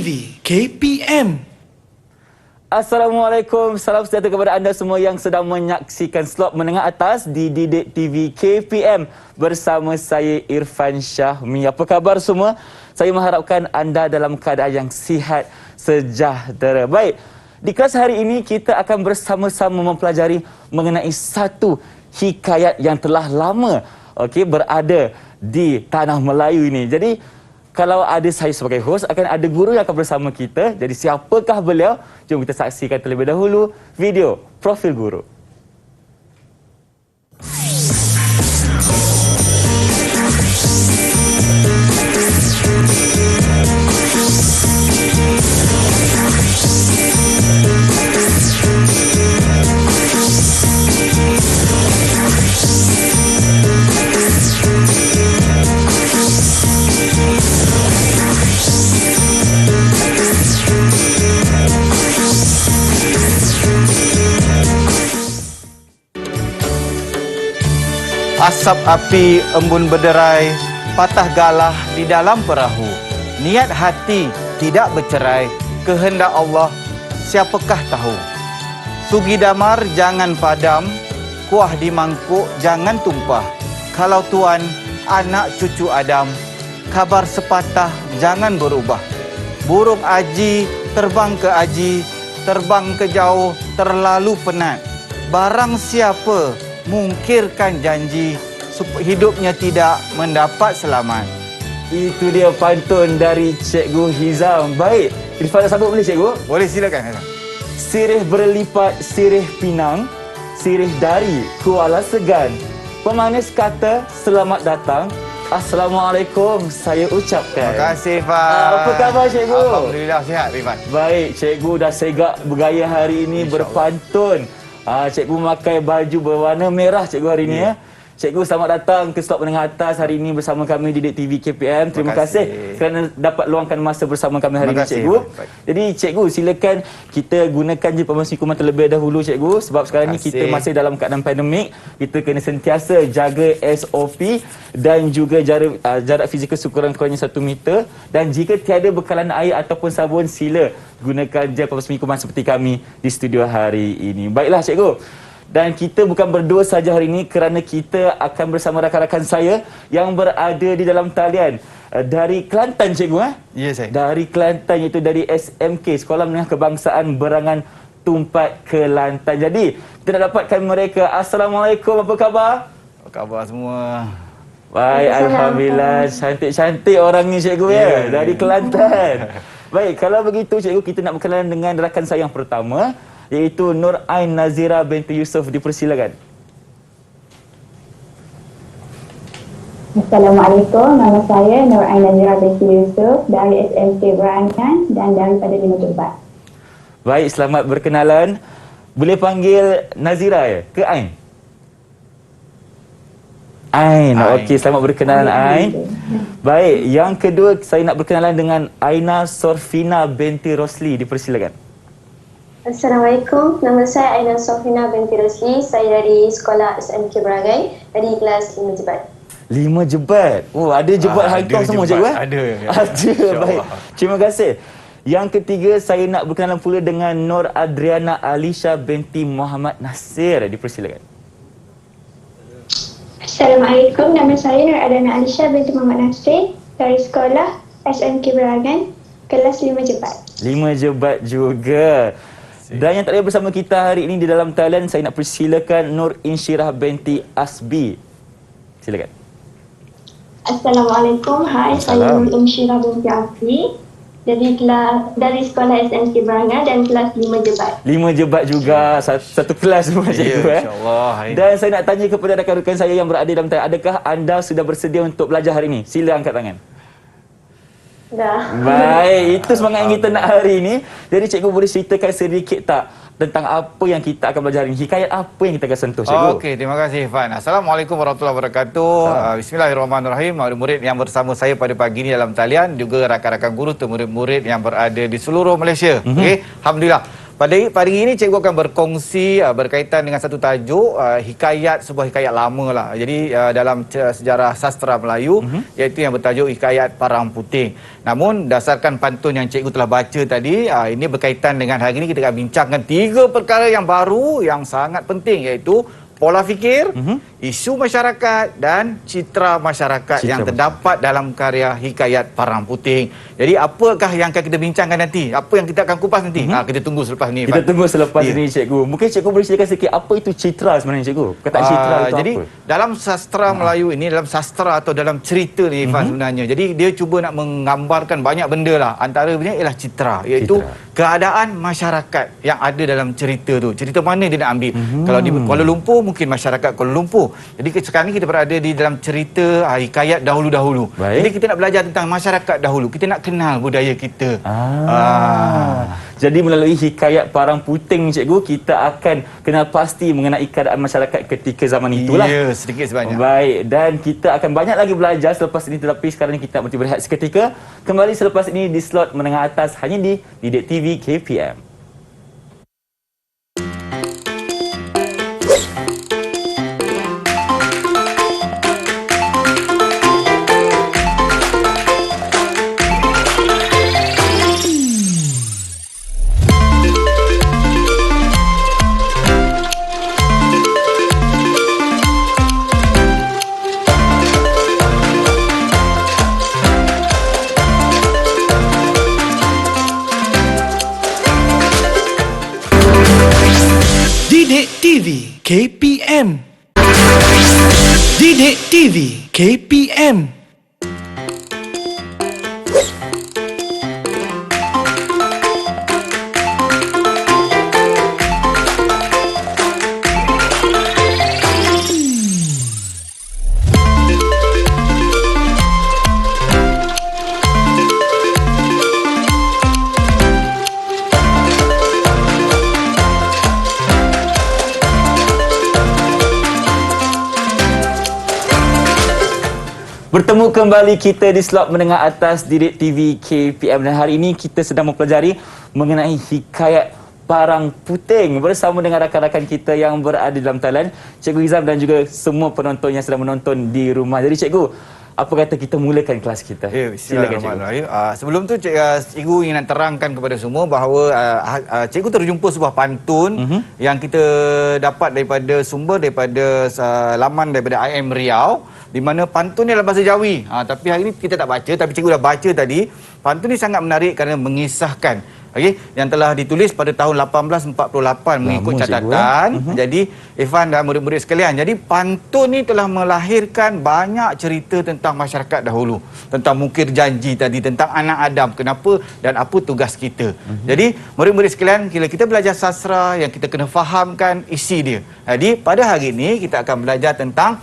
TV KPM. Assalamualaikum, salam sejahtera kepada anda semua yang sedang menyaksikan slot menengah atas di Didik TV KPM bersama saya Irfan Syahmi. Apa khabar semua? Saya mengharapkan anda dalam keadaan yang sihat sejahtera. Baik, di kelas hari ini kita akan bersama-sama mempelajari mengenai satu hikayat yang telah lama berada di tanah Melayu ini. Jadi kalau ada saya sebagai hos, akan ada guru yang akan bersama kita. Jadi siapakah beliau? Jom kita saksikan terlebih dahulu video profil guru. Asap api embun berderai, patah galah di dalam perahu. Niat hati tidak bercerai, kehendak Allah siapakah tahu. Sugi damar jangan padam, kuah di mangkuk jangan tumpah. Kalau tuan anak cucu Adam, kabar sepatah jangan berubah. Burung aji terbang ke aji, terbang ke jauh terlalu penat. Barang siapa mungkirkan janji, hidupnya tidak mendapat selamat. Itu dia pantun dari Cikgu Hizam. Baik, Irfan sambut boleh Cikgu? Boleh, silakan. Sirih berlipat, sirih pinang, sirih dari Kuala Segan. Pemanis kata selamat datang. Assalamualaikum saya ucapkan. Terima kasih, Pak. Apa khabar Cikgu? Alhamdulillah sihat, Rifan. Baik, Cikgu dah segak bergaya hari ini berpantun. Cikgu memakai baju berwarna merah Cikgu hari ini ya. Cikgu selamat datang ke slot menengah atas hari ini bersama kami di Didik TV KPM. Terima kasih kerana dapat luangkan masa bersama kami hari ini Cikgu. Jadi Cikgu silakan kita gunakan je pemasukan hukuman terlebih dahulu Cikgu, sebab sekarang ni kita masih dalam keadaan pandemik. Kita kena sentiasa jaga SOP dan juga jarak fizikal sekurang-kurangnya 1 meter, dan jika tiada bekalan air ataupun sabun sila gunakan je pemasukan hukuman seperti kami di studio hari ini. Baiklah Cikgu. Dan kita bukan berdua saja hari ini kerana kita akan bersama rakan-rakan saya yang berada di dalam talian dari Kelantan Cikgu. Ya saya. Dari Kelantan, iaitu dari SMK, Sekolah Menengah Kebangsaan Berangan Tumpat Kelantan. Jadi kita nak dapatkan mereka. Assalamualaikum, apa khabar? Apa khabar semua? Baik, alhamdulillah. Cantik-cantik orang ni Cikgu ya, dari Kelantan. Baik, kalau begitu Cikgu, kita nak berkenalan dengan rakan saya yang pertama, iaitu Nur Ain Nazira binti Yusof. Dipersilakan. Assalamualaikum, nama saya Nur Ain Nazira binti Yusof dari SMK Berangan dan daripada 5 Jebat. Baik, selamat berkenalan. Boleh panggil Nazira ya? Ke Ain? Ain. Okey, selamat berkenalan Ain. Baik, yang kedua saya nak berkenalan dengan Aina Sorfina binti Rosli. Dipersilakan. Assalamualaikum, nama saya Aina Sofina binti Rosli. Saya dari Sekolah SMK Beragai dari kelas 5 Jebat. 5 Jebat. Oh, ada Jebat Haikal semua Cikgu Ada. Baik. Terima kasih. Yang ketiga saya nak berkenalan pula dengan Nur Adriana Alisha binti Muhammad Nasir. Dipersilakan. Assalamualaikum, nama saya Nur Adriana Alisha binti Muhammad Nasir dari Sekolah SMK Beragan kelas 5 Jebat. 5 Jebat juga. Dan yang tak ada bersama kita hari ini di dalam talian, saya nak persilakan Nur Insyirah binti Asbi. Silakan. Assalamualaikum, hai, saya Nur Insyirah binti Asbi dari Sekolah SMK Berangan dan kelas 5 Jebat. 5 Jebat juga, satu kelas semua Cikgu. InsyaAllah. Dan saya nak tanya kepada rakan-rakan saya yang berada dalam talian, adakah anda sudah bersedia untuk belajar hari ini? Sila angkat tangan. Dah. Baik, itu semangat yang kita nak hari ini. Jadi Cikgu boleh ceritakan sedikit tak tentang apa yang kita akan belajar hari ini? Hikayat apa yang kita akan sentuh Cikgu? Okey, terima kasih Irfan. Assalamualaikum warahmatullahi wabarakatuh. Bismillahirrahmanirrahim. Murid-murid yang bersama saya pada pagi ini dalam talian, juga rakan-rakan guru, murid-murid yang berada di seluruh Malaysia. Okey, alhamdulillah. Pada hari ini cikgu akan berkongsi berkaitan dengan satu tajuk sebuah hikayat lama lah. Jadi dalam sejarah sastra Melayu iaitu yang bertajuk Hikayat Parang Puting. Namun dasarkan pantun yang cikgu telah baca tadi, ini berkaitan dengan hari ini kita akan bincangkan 3 perkara yang baru yang sangat penting, iaitu pola fikir, isu masyarakat dan citra masyarakat yang terdapat dalam karya Hikayat Parang Puting. Jadi apakah yang akan kita bincangkan nanti? Apa yang kita akan kupas nanti? Kita tunggu selepas ni. Kita tunggu selepas ini, cikgu. Mungkin cikgu boleh ceritakan sikit apa itu citra sebenarnya, cikgu? Perkataan citra itu jadi, apa? dalam sastra Melayu ini, dalam sastra atau dalam cerita ni Ifan sebenarnya. Jadi dia cuba nak menggambarkan banyak benda lah. Antaranya ialah citra, iaitu keadaan masyarakat yang ada dalam cerita tu. Cerita mana dia nak ambil? Kalau di Kuala Lumpur, mungkin masyarakat Kuala Lumpur. Jadi sekarang ni kita berada di dalam cerita hikayat dahulu-dahulu. Jadi kita nak belajar tentang masyarakat dahulu. Kita nak kenal budaya kita. Jadi melalui hikayat Parang Puting, cikgu, kita akan kenal pasti mengenai keadaan masyarakat ketika zaman itulah. Ya, sedikit sebanyak. Baik, dan kita akan banyak lagi belajar selepas ini, tetapi sekarang ni kita berhenti berehat seketika. Kembali selepas ini di slot menengah atas hanya di Didik TV KPM. Didik TV KPM. Didik TV KPM. Bertemu kembali kita di slot menengah atas Didik TV KPM, dan hari ini kita sedang mempelajari mengenai hikayat Parang Puting bersama dengan rakan-rakan kita yang berada dalam talian, Cikgu Izam dan juga semua penonton yang sedang menonton di rumah. Jadi cikgu, apa kata kita mulakan kelas kita? Ya, silakan cikgu. Sebelum tu cikgu ingin nak terangkan kepada semua bahawa cikgu terjumpa sebuah pantun yang kita dapat daripada sumber daripada laman daripada IM Riau, di mana pantun ni adalah bahasa Jawi. Tapi hari ini kita tak baca, tapi cikgu dah baca tadi. Pantun ni sangat menarik kerana mengisahkan yang telah ditulis pada tahun 1848 mengikut catatan. Jadi Irfan dan murid-murid sekalian, jadi pantun ni telah melahirkan banyak cerita tentang masyarakat dahulu, tentang mukir janji tadi, tentang anak Adam, kenapa dan apa tugas kita. Jadi murid-murid sekalian, bila kita belajar sastra, yang kita kena fahamkan isi dia. Jadi pada hari ini kita akan belajar tentang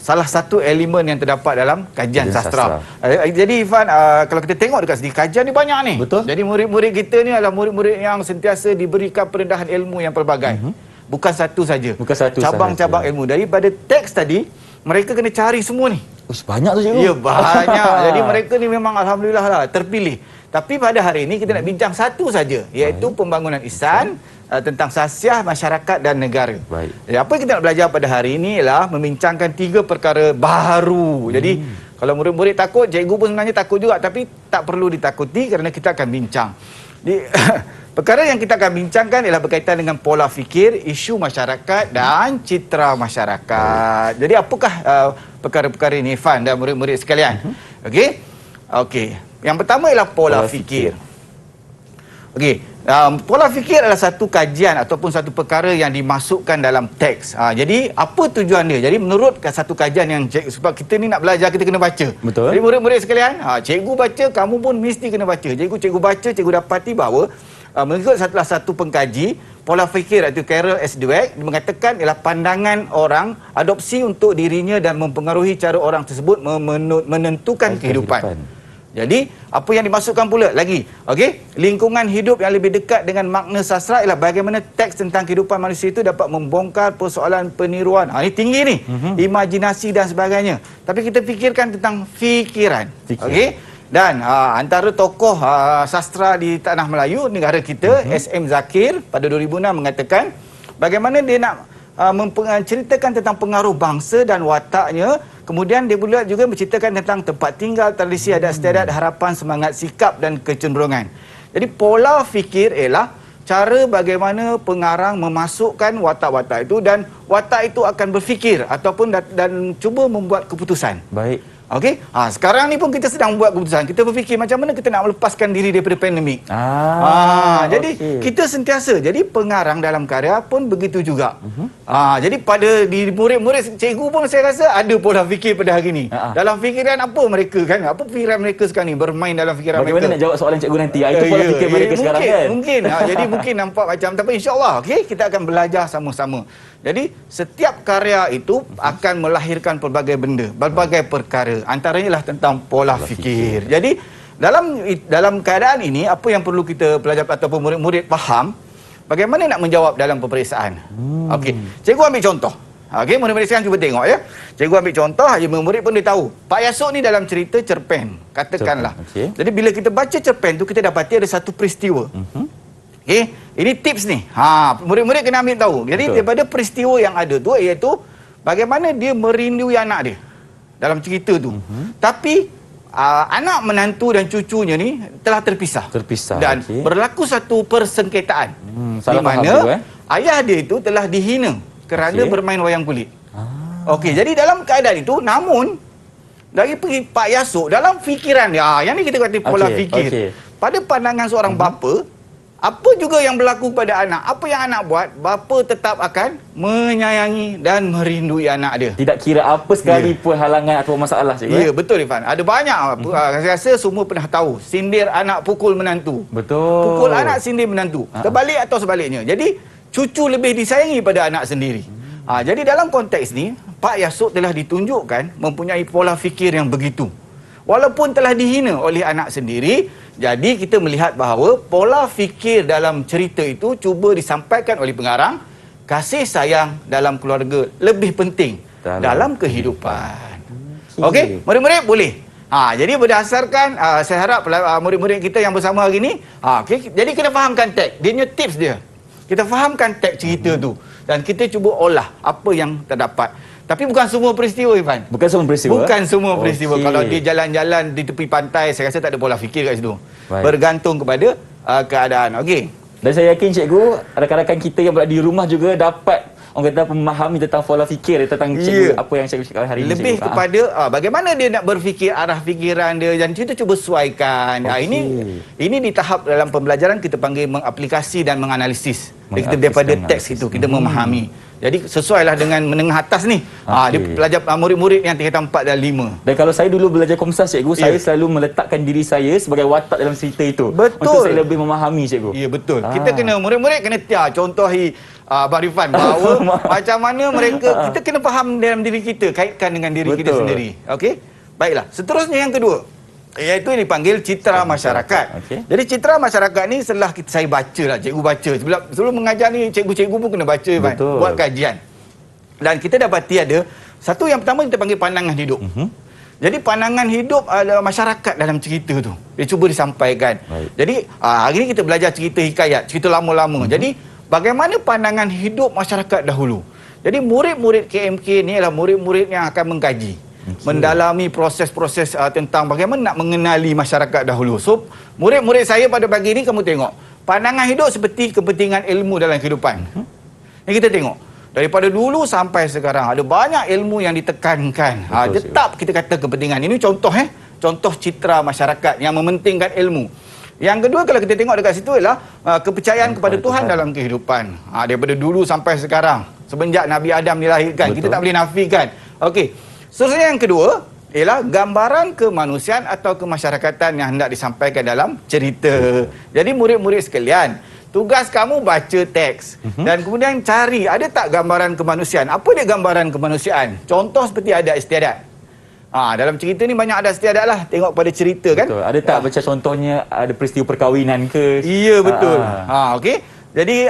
salah satu elemen yang terdapat dalam kajian sastra. Jadi Ifan, kalau kita tengok dekat sini, kajian ni banyak ni. Betul. Jadi murid-murid kita ni adalah murid-murid yang sentiasa diberikan perendahan ilmu yang pelbagai. Bukan satu saja. Bukan satu cabang-cabang ilmu. Daripada teks tadi, mereka kena cari semua ni. Banyak tu cikgu. Ya, banyak. Jadi mereka ni memang alhamdulillah lah terpilih. Tapi pada hari ini kita nak bincang satu saja, iaitu pembangunan ihsan, tentang sasiah masyarakat dan negara. Baik. Jadi, apa yang kita nak belajar pada hari ini ialah membincangkan 3 perkara baru. Jadi kalau murid-murid takut, cikgu pun sebenarnya takut juga, tapi tak perlu ditakuti kerana kita akan bincang. Jadi, perkara yang kita akan bincangkan ialah berkaitan dengan pola fikir, isu masyarakat dan citra masyarakat. Jadi apakah perkara-perkara ini, Irfan dan murid-murid sekalian? Okey. Yang pertama ialah pola fikir. Pola fikir adalah satu kajian ataupun satu perkara yang dimasukkan dalam teks. Jadi apa tujuan dia? Jadi menurut satu kajian yang sebab kita ni nak belajar, kita kena baca. Betul. Jadi murid-murid sekalian, cikgu baca, kamu pun mesti kena baca. Cikgu baca, cikgu dapati bahawa mengikut salah satu pengkaji, pola fikir atau Carol S. Dweck mengatakan ialah pandangan orang adopsi untuk dirinya dan mempengaruhi cara orang tersebut menentukan kehidupan. Jadi, apa yang dimasukkan pula lagi? Lingkungan hidup yang lebih dekat dengan makna sastra ialah bagaimana teks tentang kehidupan manusia itu dapat membongkar persoalan peniruan. Ini tinggi ni. Imajinasi dan sebagainya. Tapi kita fikirkan tentang fikiran. Dan antara tokoh sastra di tanah Melayu, negara kita, SM Zakir pada 2006 mengatakan bagaimana dia nak menceritakan tentang pengaruh bangsa dan wataknya. Kemudian dia pula juga menceritakan tentang tempat tinggal, tradisi, adat istiadat, harapan, semangat, sikap dan kecenderungan. Jadi pola fikir ialah cara bagaimana pengarang memasukkan watak-watak itu, dan watak itu akan berfikir ataupun dan cuba membuat keputusan. Baik. Okey. Sekarang ni pun kita sedang buat keputusan. Kita berfikir macam mana kita nak melepaskan diri daripada pandemik. Jadi kita sentiasa. Jadi pengarang dalam karya pun begitu juga. Jadi pada di murid-murid cikgu pun saya rasa ada pola fikir pada hari ni. Dalam fikiran apa mereka kan? Apa fikiran mereka sekarang ni? Bermain dalam fikiran Bagaimana mereka. nak jawab soalan cikgu nanti? Itu pola fikir mereka sekarang kan? Mungkin. Jadi mungkin nampak macam, tapi insya-Allah kita akan belajar sama-sama. Jadi setiap karya itu akan melahirkan pelbagai benda, pelbagai perkara. Antaranya lah tentang pola fikir. Jadi dalam keadaan ini, apa yang perlu kita pelajar ataupun murid-murid faham, bagaimana nak menjawab dalam peperiksaan. Okey, cikgu ambil contoh. Okey, murid-murid sekarang cuba tengok ya. Cikgu ambil contoh, murid pun dia tahu. Pak Yasuk ni dalam cerita cerpen, katakanlah. Jadi bila kita baca cerpen tu, kita dapati ada satu peristiwa. Okey, ini tips ni. Murid-murid kena ambil tahu. Jadi daripada peristiwa yang ada tu, iaitu bagaimana dia merindui anak dia dalam cerita tu. Tapi anak menantu dan cucunya ni telah terpisah. Dan berlaku satu persengketaan. Di mana ayah dia itu telah dihina kerana bermain wayang kulit. Okey, jadi dalam keadaan itu, namun dari Pak Yasuk dalam fikiran dia, yang ni kita kata pola fikir. Pada pandangan seorang bapa, apa juga yang berlaku pada anak, apa yang anak buat, bapa tetap akan menyayangi dan merindui anak dia. Tidak kira apa sekalipun halangan atau masalah. Ya, betul Irfan. Ada banyak. Saya rasa semua pernah tahu. Sindir anak pukul menantu. Betul. Pukul anak sindir menantu. Terbalik atau sebaliknya. Jadi cucu lebih disayangi pada anak sendiri. Jadi dalam konteks ni, Pak Yasuk telah ditunjukkan mempunyai pola fikir yang begitu. Walaupun telah dihina oleh anak sendiri, jadi kita melihat bahawa pola fikir dalam cerita itu cuba disampaikan oleh pengarang. Kasih sayang dalam keluarga lebih penting dalam kehidupan. Okey, murid-murid boleh. Jadi berdasarkan saya harap murid-murid kita yang bersama hari ini, jadi kita fahamkan teks. Dia punya tips dia. Kita fahamkan teks cerita tu dan kita cuba olah apa yang terdapat. Tapi bukan semua peristiwa, Irfan. Bukan semua peristiwa? Bukan semua peristiwa. Kalau dia jalan-jalan di tepi pantai, saya rasa tak ada pola fikir kat situ. Bergantung kepada keadaan. Okey. Dan saya yakin cikgu, rakan-rakan kita yang berada di rumah juga dapat orang kata memahami tentang pola fikir tentang cikgu, apa yang cikgu cakap hari ini. Lebih cikgu, kepada bagaimana dia nak berfikir, arah fikiran dia, dan kita cuba sesuaikan. Ini di tahap dalam pembelajaran kita panggil mengaplikasi dan menganalisis. Kita daripada teks itu kita memahami. Jadi sesuailah dengan menengah atas ni. Dia pelajar murid-murid yang tingkatan 4 dan 5. Dan kalau saya dulu belajar Komsas cikgu, saya selalu meletakkan diri saya sebagai watak dalam cerita itu. Betul. Untuk saya lebih memahami cikgu. Ya, betul. Kita kena, murid-murid kena contohi Abang Rifan bahawa macam mana mereka, kita kena faham dalam diri kita, kaitkan dengan diri kita sendiri. Okey? Baiklah. Seterusnya yang kedua, iaitu yang dipanggil citra masyarakat. Jadi citra masyarakat ni setelah saya baca lah, cikgu baca. Sebelum mengajar ni, cikgu-cikgu pun kena baca, buat kajian. Dan kita dapati ada satu, yang pertama kita panggil pandangan hidup. Jadi pandangan hidup adalah masyarakat dalam cerita tu. Dia cuba disampaikan. Jadi hari ni kita belajar cerita hikayat, cerita lama-lama. Jadi bagaimana pandangan hidup masyarakat dahulu. Jadi murid-murid KMK ni adalah murid-murid yang akan mengkaji, mendalami proses-proses tentang bagaimana nak mengenali masyarakat dahulu. So, murid-murid saya pada pagi ni, kamu tengok, pandangan hidup seperti kepentingan ilmu dalam kehidupan. Ini kita tengok, daripada dulu sampai sekarang, ada banyak ilmu yang ditekankan. Tetap kita kata kepentingan. Ini contoh contoh citra masyarakat yang mementingkan ilmu. Yang kedua, kalau kita tengok dekat situ ialah kepercayaan kepada Tuhan dalam kehidupan. Daripada dulu sampai sekarang, semenjak Nabi Adam dilahirkan, kita tak boleh nafikan. Okey. Seterusnya yang kedua ialah gambaran kemanusiaan atau kemasyarakatan yang hendak disampaikan dalam cerita. Jadi murid-murid sekalian, tugas kamu baca teks dan kemudian cari ada tak gambaran kemanusiaan. Apa dia gambaran kemanusiaan? Contoh seperti adat istiadat. Dalam cerita ni banyak adat istiadat lah. Tengok pada cerita kan. Betul. Ada tak macam contohnya ada peristiwa perkahwinan ke? Ya, betul. Okey. Jadi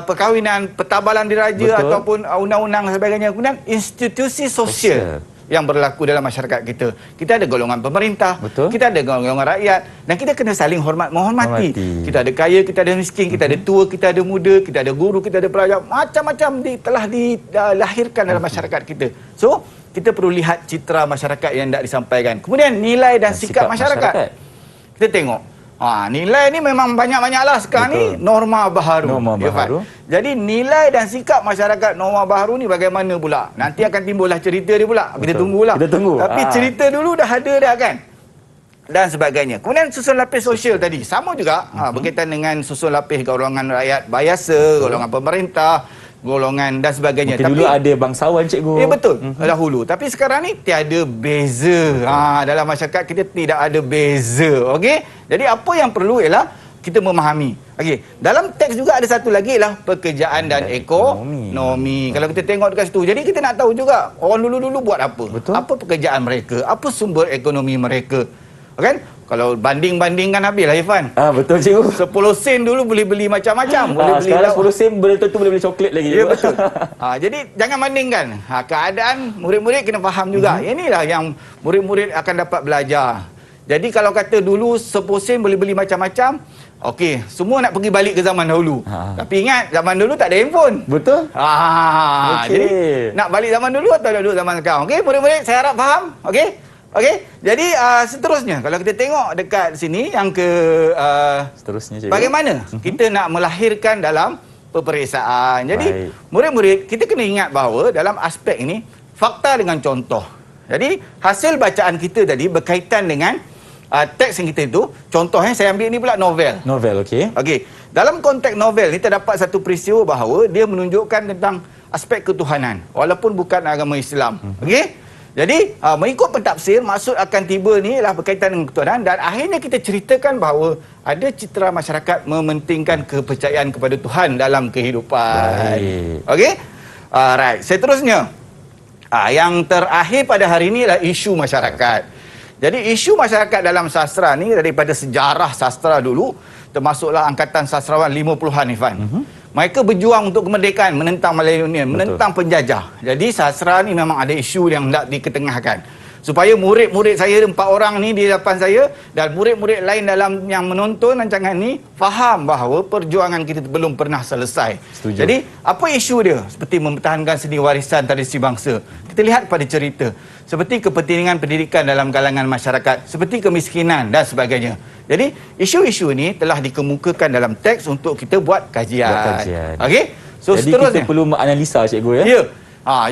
perkahwinan, pertabalan diraja ataupun undang-undang dan sebagainya. Kemudian institusi sosial. yang berlaku dalam masyarakat kita. Kita ada golongan pemerintah, Betul. kita ada golongan rakyat, dan kita kena saling menghormati. Kita ada kaya, kita ada miskin, kita ada tua, kita ada muda, kita ada guru, kita ada pelajar, macam-macam telah dilahirkan dalam masyarakat kita. So, kita perlu lihat citra masyarakat yang hendak disampaikan. Kemudian nilai dan sikap masyarakat. Kita tengok. Nilai ni memang banyak-banyaklah sekarang. Betul. Ni norma baharu. Norma baharu. Jadi nilai dan sikap masyarakat norma baharu ni bagaimana pula? Nanti akan timbullah cerita dia pula. Betul. Kita tunggulah. Kita tunggu. Tapi cerita dulu dah ada dah kan? Dan sebagainya. Kemudian susun lapis sosial tadi. Sama juga berkaitan dengan susun lapis golongan rakyat biasa, golongan pemerintah, golongan dan sebagainya. Mungkin tapi dulu ada bangsawan, cikgu. betul, dahulu. Tapi sekarang ni tiada beza. Dalam masyarakat kita tidak ada beza. Okey? Jadi apa yang perlu ialah kita memahami. Okey, dalam teks juga ada satu lagi ialah pekerjaan dan ekonomi. Kalau kita tengok dekat situ, jadi kita nak tahu juga orang dulu-dulu buat apa? Betul. Apa pekerjaan mereka? Apa sumber ekonomi mereka? Kan? Kalau banding-bandingkan habislah Irfan. Betul, cikgu. 10 sen dulu boleh beli macam-macam. Boleh beli sekarang 10 sen tentu boleh beli coklat lagi. Ya, betul. Jadi jangan bandingkan. Keadaan murid-murid kena faham juga. Inilah yang murid-murid akan dapat belajar. Jadi kalau kata dulu 10 sen boleh beli macam-macam, okey, semua nak pergi balik ke zaman dahulu. Tapi ingat, zaman dulu tak ada handphone. Betul. Jadi nak balik zaman dulu atau nak duduk zaman sekarang? Okey, murid-murid saya harap faham. Okey? Okey, jadi seterusnya kalau kita tengok dekat sini yang ke seterusnya, cikgu. bagaimana kita nak melahirkan dalam peperiksaan. Jadi murid-murid kita kena ingat bahawa dalam aspek ini fakta dengan contoh. Jadi hasil bacaan kita tadi berkaitan dengan teks yang kita itu. Contohnya saya ambil ni pula novel. Novel, okey. Okey, dalam konteks novel ni terdapat satu peristiwa bahawa dia menunjukkan tentang aspek ketuhanan walaupun bukan agama Islam. Okey? Jadi, mengikut pentafsir, maksud akan tiba ni ialah berkaitan dengan ketuhanan dan akhirnya kita ceritakan bahawa ada citra masyarakat mementingkan kepercayaan kepada Tuhan dalam kehidupan. Okey? Alright, seterusnya. Yang terakhir pada hari ini ialah isu masyarakat. Jadi, isu masyarakat dalam sastra ni daripada sejarah sastra dulu, termasuklah angkatan sastrawan 50-an, Ifan. Mereka berjuang untuk kemerdekaan, menentang Malaya Union, menentang penjajah. Jadi sastra ni memang ada isu yang hendak diketengahkan. Supaya murid-murid saya 4 orang ni di depan saya dan murid-murid lain dalam yang menonton rancangan ni faham bahawa perjuangan kita belum pernah selesai. Setuju. Jadi apa isu dia? Seperti mempertahankan seni warisan tradisi bangsa. Kita lihat pada cerita. Seperti kepentingan pendidikan dalam kalangan masyarakat, seperti kemiskinan dan sebagainya. Jadi, isu-isu ini telah dikemukakan dalam teks untuk kita buat kajian. Okey? So, jadi seterusnya kita perlu menganalisa, cikgu, ya? Ya.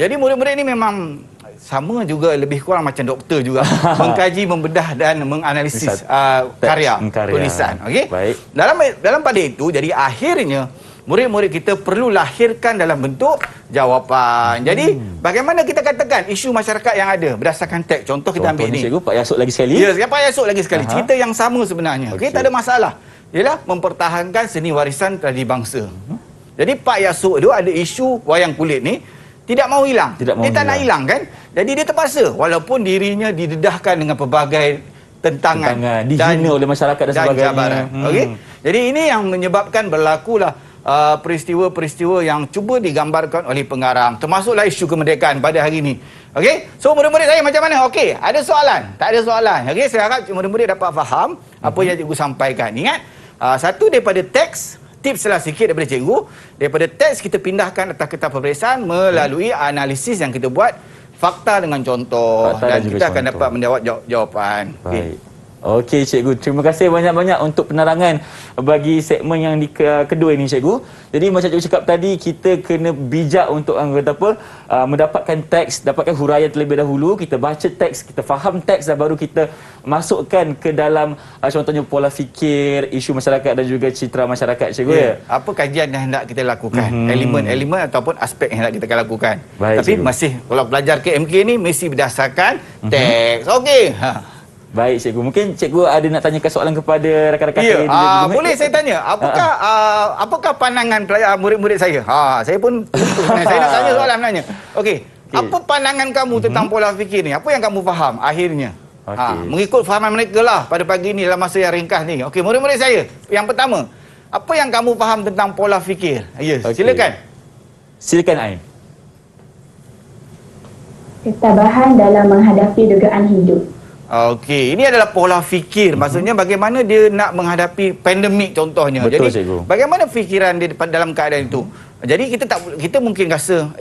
Jadi, murid-murid ini memang sama juga, lebih kurang macam doktor juga. Mengkaji, membedah dan menganalisis karya, tulisan. Okey? Baik. Dalam pada itu, jadi akhirnya, murid-murid kita perlu lahirkan dalam bentuk jawapan. Jadi, bagaimana kita katakan isu masyarakat yang ada berdasarkan teks? Contoh kita ambil ni. Cikgu, Pak Yasuk lagi sekali. Ya, Pak Yasuk lagi sekali. Cerita yang sama sebenarnya. Okey, tak ada masalah. Ialah mempertahankan seni warisan tradisi bangsa. Jadi, Pak Yasuk tu ada isu wayang kulit ni tidak mahu hilang. Dia tak nak hilang kan? Jadi, dia terpaksa. Walaupun dirinya didedahkan dengan pelbagai tentangan. Dihina oleh masyarakat dan sebagainya. Okey. Jadi, ini yang menyebabkan berlakulah peristiwa-peristiwa yang cuba digambarkan oleh pengarang, termasuklah isu kemerdekaan pada hari ini. Okey, so murid-murid saya macam mana? Okey, ada soalan? Tak ada soalan. Okey, saya harap murid-murid dapat faham apa yang cikgu sampaikan. Ingat, satu daripada teks, tipslah sikit daripada cikgu, daripada teks kita pindahkan atas kertas peperiksaan melalui analisis yang kita buat, fakta dengan contoh, dan kita akan dapat menjawab jawapan. Baik. Okey, cikgu. Terima kasih banyak-banyak untuk penerangan bagi segmen yang kedua ini, cikgu. Jadi macam cikgu cakap tadi, kita kena bijak untuk mendapatkan teks, dapatkan huraian terlebih dahulu. Kita baca teks, kita faham teks dan baru kita masukkan ke dalam contohnya pola fikir, isu masyarakat dan juga citra masyarakat, cikgu. Ya. Apa kajian yang hendak kita lakukan? Elemen-elemen ataupun aspek yang hendak kita lakukan. Baik, tapi cikgu. masih kalau pelajar KMK ni mesti berdasarkan teks. Okey. Baik, cikgu. Mungkin cikgu ada nak tanyakan soalan kepada rakan-rakan saya. Boleh saya tanya, apakah pandangan murid-murid saya? Saya pun saya nak tanya soalan sebenarnya. Okey. Apa pandangan kamu tentang pola fikir ni? Apa yang kamu faham akhirnya? Mengikut fahaman mereka lah pada pagi ni dalam masa yang ringkas ni. Okey, murid-murid saya. Yang pertama, apa yang kamu faham tentang pola fikir? Ya, silakan. Silakan, Ain. ketabahan dalam menghadapi dugaan hidup. Okey, ini adalah pola fikir. Maksudnya bagaimana dia nak menghadapi pandemik contohnya. Betul, Jadi cikgu. bagaimana fikiran dia dalam keadaan itu. Jadi kita mungkin rasa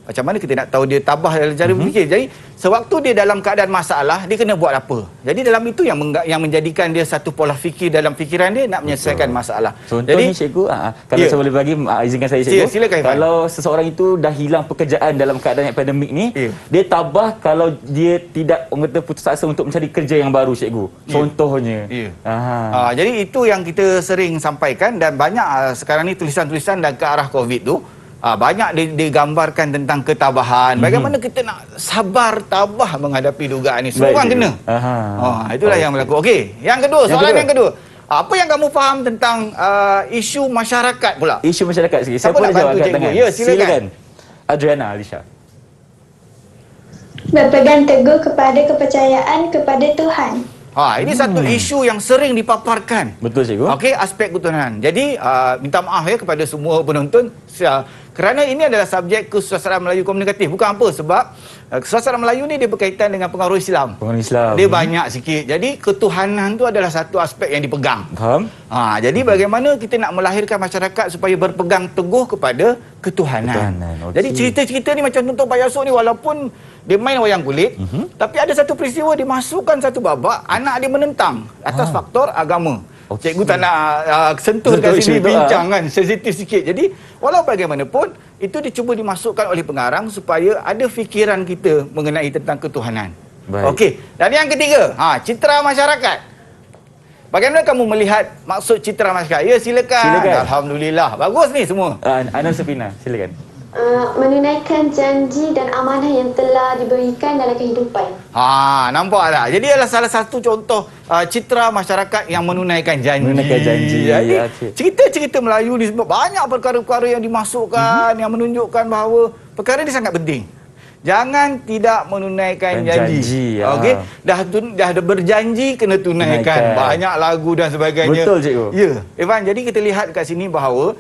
macam mana kita nak tahu dia tabah dalam cara berfikir. Jadi sewaktu dia dalam keadaan masalah, dia kena buat apa. Jadi dalam itu yang menjadikan dia satu pola fikir dalam fikiran dia nak menyelesaikan masalah. Contohnya cikgu, kalau saya boleh bagi, izinkan saya cikgu. Silakan, Ifan. Kalau seseorang itu dah hilang pekerjaan dalam keadaan yang pandemik ni, dia tabah kalau dia tidak orang kata putus asa untuk mencari kerja yang baru cikgu. Contohnya. Jadi itu yang kita sering sampaikan dan banyak sekarang ni tulisan-tulisan dan ke arah COVID tu banyak digambarkan tentang ketabahan. Bagaimana kita nak sabar, tabah menghadapi dugaan ni. Semua orang kena. Itulah yang berlaku. Okey, yang kedua, soalan yang kedua. Apa yang kamu faham tentang isu masyarakat pula? Isu masyarakat sikit. Siapa nak bantu cikgu? Ya, silakan. Adriana, Alisha. Berpegang teguh kepada kepercayaan kepada Tuhan. Ini satu isu yang sering dipaparkan. Betul cikgu. Okey, aspek ketuhanan. Jadi minta maaf ya kepada semua penonton kerana ini adalah subjek kesusastraan Melayu komunikatif. Bukan apa, sebab kesusastraan Melayu ni dia berkaitan dengan pengaruh Islam. Pengaruh Islam. Dia banyak sikit. Jadi ketuhanan tu adalah satu aspek yang dipegang. Faham? Jadi bagaimana kita nak melahirkan masyarakat supaya berpegang teguh kepada ketuhanan. Okay. Jadi cerita-cerita ni macam contoh Pak Yasuk ni, walaupun dia main wayang kulit, tapi ada satu peristiwa dia masukkan satu babak, anak dia menentang atas faktor agama. Cikgu tak nak sentuh dekat sini, bincang kan, sensitif sikit. Jadi walau bagaimanapun, itu dicuba dimasukkan oleh pengarang supaya ada fikiran kita mengenai tentang ketuhanan. Okey, dan yang ketiga, citra masyarakat. Bagaimana kamu melihat maksud citra masyarakat? Ya, silakan. Alhamdulillah, bagus ni semua. Ana Safina, silakan. Menunaikan janji dan amanah yang telah diberikan dalam kehidupan. Nampak tak? Jadi adalah salah satu contoh citra masyarakat yang menunaikan janji. Jadi cerita-cerita Melayu ni banyak perkara-perkara yang dimasukkan yang menunjukkan bahawa perkara ini sangat penting. Jangan tidak menunaikan janji. Okey, dah berjanji kena tunaikan. Banyak lagu dan sebagainya. Betul cikgu. Ya, Evan, jadi kita lihat kat sini bahawa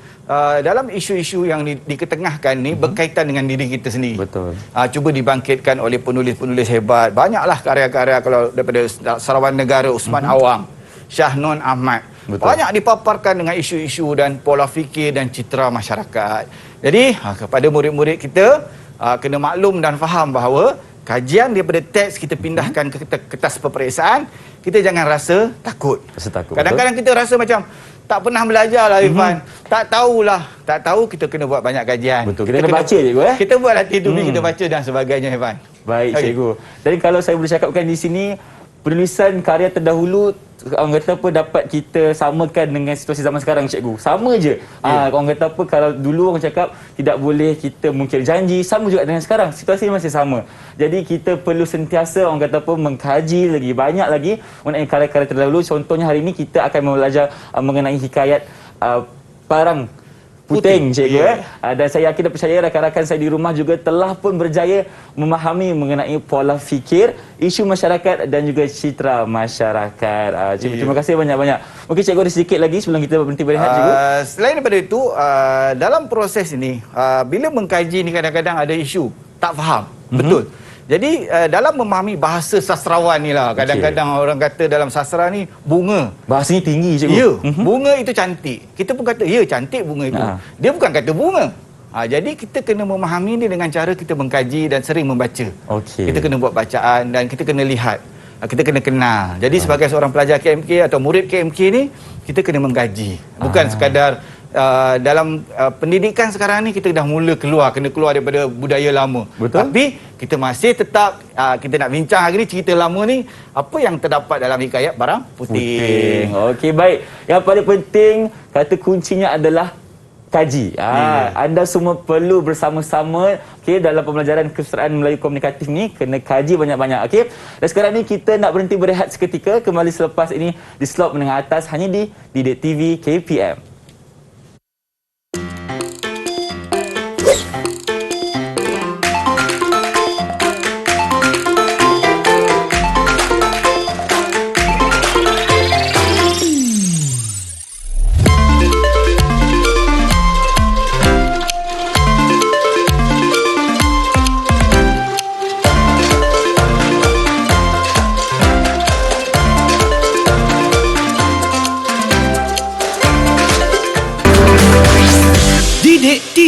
dalam isu-isu yang diketengahkan ni berkaitan dengan diri kita sendiri. Betul. Cuba dibangkitkan oleh penulis-penulis hebat. Banyaklah karya-karya kalau daripada Sarawak Negara, Usman Awang, Shah Non Ahmad. Betul. Banyak dipaparkan dengan isu-isu dan pola fikir dan citra masyarakat. Jadi kepada murid-murid kita kena maklum dan faham bahawa kajian daripada teks kita pindahkan ke kertas peperiksaan, kita jangan rasa takut. Kadang-kadang kita rasa macam tak pernah belajar lah Irfan. Tak tahulah. Tak tahu, kita kena buat banyak kajian. Betul. Kita kena baca cikgu. Kita buat latih tulis, kita baca dan sebagainya Irfan. Baik cikgu. Jadi kalau saya boleh cakapkan di sini, penulisan karya terdahulu orang kata apa dapat kita samakan dengan situasi zaman sekarang cikgu. Sama je. Orang kata apa, kalau dulu orang cakap tidak boleh kita mungkir janji, sama juga dengan sekarang. Situasi masih sama. Jadi kita perlu sentiasa orang kata apa mengkaji lagi banyak lagi mengenai karya-karya terdahulu. Contohnya hari ini kita akan belajar mengenai hikayat Parang Puting cikgu. Dan saya yakin dan percaya rakan-rakan saya di rumah juga telah pun berjaya memahami mengenai pola fikir, isu masyarakat dan juga citra masyarakat. Cikgu, terima kasih banyak-banyak. Mungkin cikgu ada sedikit lagi sebelum kita berhenti berehat cikgu. Selain daripada itu, dalam proses ini, bila mengkaji ni kadang-kadang ada isu tak faham. Betul. Jadi dalam memahami bahasa sastrawan ni lah, kadang-kadang orang kata dalam sastra ni bunga. Bahasanya tinggi cikgu. Ya, bunga itu cantik. Kita pun kata, ya cantik bunga itu. Dia bukan kata bunga. Jadi kita kena memahami dia dengan cara kita mengkaji dan sering membaca. Kita kena buat bacaan dan kita kena lihat. Kita kena kenal. Jadi sebagai seorang pelajar KMK atau murid KMK ni, kita kena mengkaji. Bukan sekadar dalam pendidikan sekarang ni kita dah mula kena keluar daripada budaya lama. Betul. Tapi kita masih tetap kita nak bincang hari ni cerita lama ni, apa yang terdapat dalam hikayat Parang Puting. Okey, baik. Yang paling penting, kata kuncinya adalah kaji. Anda semua perlu bersama-sama dalam pembelajaran kesusastraan Melayu komunikatif ni kena kaji banyak-banyak. Dan sekarang ni kita nak berhenti berehat seketika, kembali selepas ini di slot menengah atas hanya di Didik TV KPM.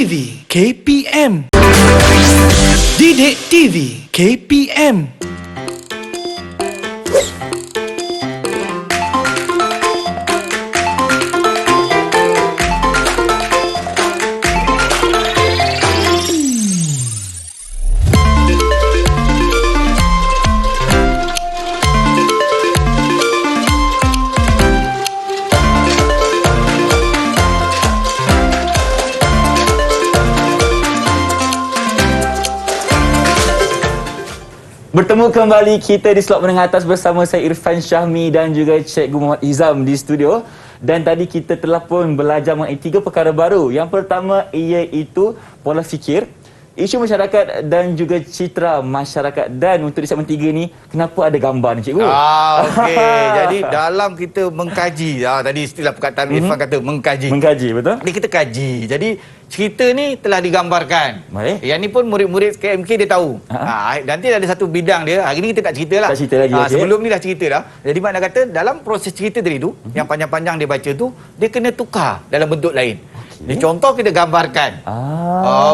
TV KPM. Didik TV KPM. Bertemu kembali kita di slot menengah atas bersama saya Irfan Syahmi dan juga Cikgu Muhammad Izam di studio. Dan tadi kita telah pun belajar mengenai 3 perkara baru. Yang pertama iaitu pola fikir, isu masyarakat dan juga citra masyarakat. Dan untuk di segmen 3 ni, kenapa ada gambar ni cikgu? Okey. Jadi dalam kita mengkaji, tadi istilah perkataan Irfan kata mengkaji. Mengkaji, betul? Jadi kita kaji. Jadi cerita ni telah digambarkan. Baik. Yang ni pun murid-murid KMK dia tahu. Nanti ada satu bidang dia. Hari ni kita tak cerita lah. Tak cerita lagi, okey. Sebelum ni dah cerita dah. Jadi makna kata dalam proses cerita tadi tu, yang panjang-panjang dia baca tu, dia kena tukar dalam bentuk lain. Ni contoh kita gambarkan.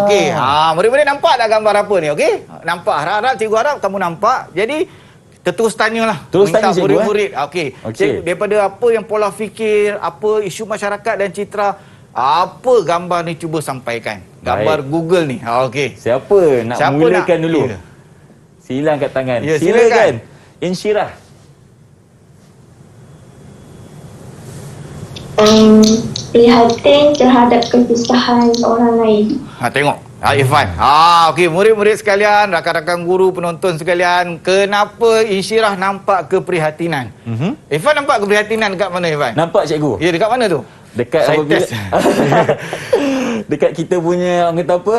Okey. Murid-murid nampak tak gambar apa ni? Okey? Nampak. Harap-harap cikgu harap kamu nampak. Jadi kita terus tanyalah. Terus tanya cikgu, murid-murid. Okey. Cikgu, daripada apa yang pola fikir, apa isu masyarakat dan citra, apa gambar ni cuba sampaikan. Gambar Baik. Google ni. Okey. Siapa nak mulakan dulu? Ya. Sila angkat tangan. Ya, silakan. Insyirah. Prihatin terhadap kesusahan orang lain. Tengok. Irfan. Okey, murid-murid sekalian, rakan-rakan guru, penonton sekalian, kenapa Insyirah nampak keprihatinan? Irfan nampak keprihatinan dekat mana, Irfan? Nampak cikgu? Ya, dekat mana tu? Dekat Saya apabila test. dekat kita punya orang kata apa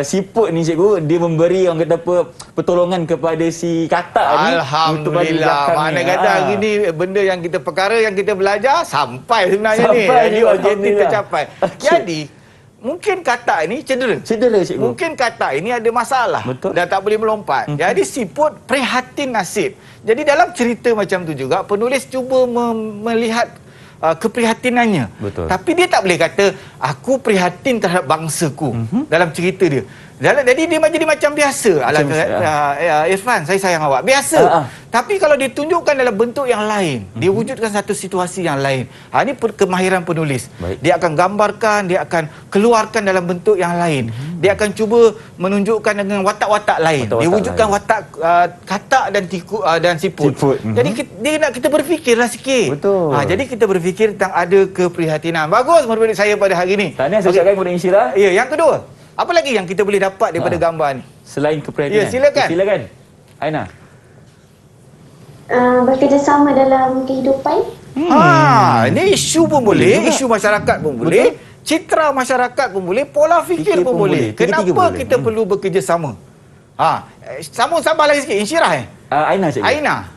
siput ni cikgu, dia memberi orang kata apa pertolongan kepada si katak ni untuk bagi Alhamdulillah. belakang Mana ni. kata hari ni benda yang kita perkara yang kita belajar sampai sebenarnya ni. Sampai Jadi ni, objektif Alhamdulillah. tercapai. Okey. Jadi mungkin katak ini cedera. Cedera cikgu. Mungkin katak ini ada masalah. Betul. Dan tak boleh melompat. Jadi siput prihatin nasib. Jadi dalam cerita macam tu juga penulis cuba melihat keprihatinannya. Betul. Tapi dia tak boleh kata aku prihatin terhadap bangsaku dalam cerita dia. Jadi dia jadi macam biasa. Irfan, saya sayang awak. Biasa. Tapi kalau ditunjukkan dalam bentuk yang lain, dia wujudkan satu situasi yang lain. Ini kemahiran penulis. Baik. Dia akan gambarkan, dia akan keluarkan dalam bentuk yang lain. Dia akan cuba menunjukkan dengan watak-watak lain. Dia wujudkan watak katak dan dan siput. Jadi dia nak kita berfikirlah sikit. Betul. Jadi kita berfikir tentang ada keprihatinan. Bagus murid-murid saya pada hari ini. Tahniah saya ucapkan kepada Insyirah. Ya, yang kedua. Apa lagi yang kita boleh dapat daripada gambar ni? Selain keprihatinan. Ya, silakan. Silakan. Aina. Bekerjasama dalam kehidupan. Ini isu pun boleh, isu masyarakat pun boleh, citra masyarakat pun boleh, pola fikir pun boleh. Tiga-tiga Kenapa boleh. kita perlu bekerjasama? Sambung lagi sikit. Insyirah Aina cikgu. Aina.